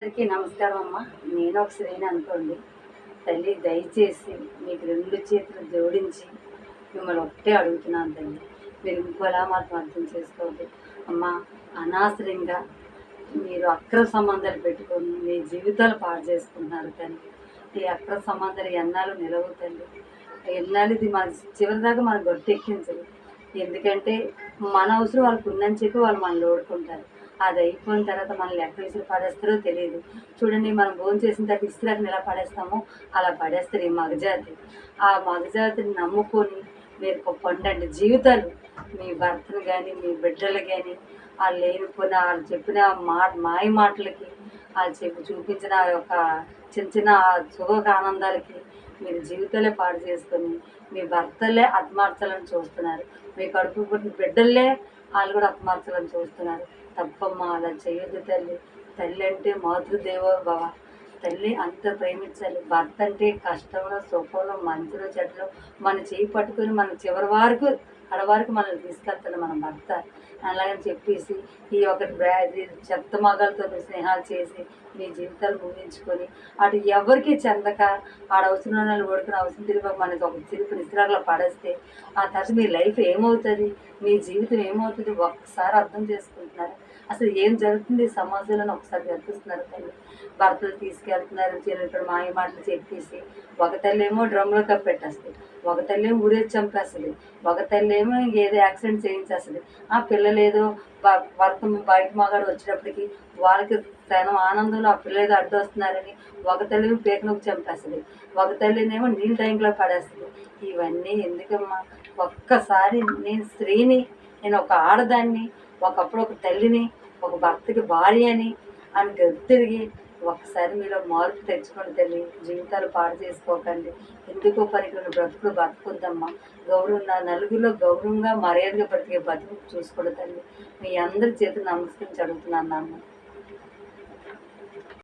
అందరికీ నమస్కారం అమ్మ. నేను ఒక స్త్రీని అనుకోండి. తల్లి దయచేసి మీకు 2 చేతులు జోడించి మిమ్మల్ని ఒకటే అడుగుతున్నాను తల్లి. మీరు ఇంకోలా మాత్రం అర్థం చేసుకోవద్దు. అమ్మ, అనవసరంగా మీరు అక్రమ సంబంధాలు పెట్టుకొని మీ జీవితాలు పాడు చేసుకుంటున్నారు తల్లి. ఈ అక్రమ సంబంధాలు ఎన్నాళ్ళు నిలవు తల్లి. ఎన్నాళ్ళు ఇది మన చివరిదాకా మన గొట్టెక్కించదు. ఎందుకంటే మన అవసరం వాళ్ళకు ఉందని చెప్పి వాళ్ళు మనల్ని ఓడుకుంటారు. అది అయిపోయిన తర్వాత మనల్ని ఎక్కడ విసిరి పడేస్తారో తెలియదు. చూడండి, మనం భోజనం చేసిన తర్వాత ఇస్త్రాకుని ఎలా పడేస్తామో అలా పడేస్తారు ఈ మగజాతి. ఆ మగజాతిని నమ్ముకొని మీరు పొందండి జీవితాలు. మీ భర్తను కానీ మీ బిడ్డలు కానీ వాళ్ళు లేనిపోయిన వాళ్ళు చెప్పిన మాయ మాటలకి, వాళ్ళు చూపించిన ఆ యొక్క చిన్న చిన్న సుఖ ఆనందాలకి మీరు జీవితాలే పాడు చేసుకొని మీ భర్తలే హతమార్చాలని చూస్తున్నారు. మీ కడుపు పుట్టిన బిడ్డలే వాళ్ళు కూడా హతమార్చాలని చూస్తున్నారు. తప్పమ్మా, అలా చేయొద్దు తల్లి. తల్లి అంటే మాతృదేవో భవ. తల్లి అంత ప్రేమించాలి. భర్త అంటే కష్టంలో సుఖంలో మంచిలో చెడ్డలో మన చేయి పట్టుకొని మన చివరి వరకు అడవరకు మనల్ని తీసుకెళ్తాడు మన భర్త. అలాగని చెప్పేసి ఈ ఒక చెత్త మగాలతో స్నేహాలు చేసి మీ జీవితాలు ముగించుకొని అటు ఎవరికి చెందక ఆడ అవసరం వాళ్ళు ఓడుకుని అవసరం తిరిగి మనకి ఒక తిరుపు నిద్రలో పడేస్తే ఆ తర్వాత మీ లైఫ్ ఏమవుతుంది, మీ జీవితం ఏమవుతుంది ఒక్కసారి అర్థం చేసుకుంటున్నారు. అసలు ఏం జరుగుతుంది సమాజంలో ఒకసారి కనిపిస్తున్నారు తల్లి. భర్తలు తీసుకెళ్తున్నారు, ఇక్కడ మాయ మాటలు చెప్పేసి ఒక తల్లి ఏమో డ్రమ్లో కప్పెట్టేస్తుంది, ఒక తల్లి ఏమో ఊరేసి చంపేస్తుంది, ఒక తల్లి ఏమో ఇంకేదో యాక్సిడెంట్ చేయించేస్తుంది. ఆ పిల్లలు ఏదో భర్త బయట మగాడు వచ్చినప్పటికీ వాళ్ళకి తన ఆనందంలో ఆ పిల్లలు అడ్డు వస్తున్నారని ఒక తల్లి పీకనొక్కి చంపేస్తుంది, ఒక తల్లినేమో నీళ్ళ ట్యాంక్లో పడేస్తుంది. ఇవన్నీ ఎందుకమ్మా? ఒక్కసారి నేను స్త్రీని, నేను ఒక ఆడదాన్ని, ఒకప్పుడు ఒక తల్లిని, ఒక భర్తకి భార్య అని తిరిగి ఒకసారి మీలో మార్పు తెచ్చుకోండి తల్లి. జీవితాలు పాడు చేసుకోకండి. ఎందుకో పనికిన బ్రతుకులు బతుకుద్దమ్మా. నలుగురిలో గౌరవంగా మర్యాదగా బ్రతికే బతుకు చూసుకోండి తల్లి. మీ అందరి చేతులు నమస్కరించి అడుగుతున్నాను నాన్న.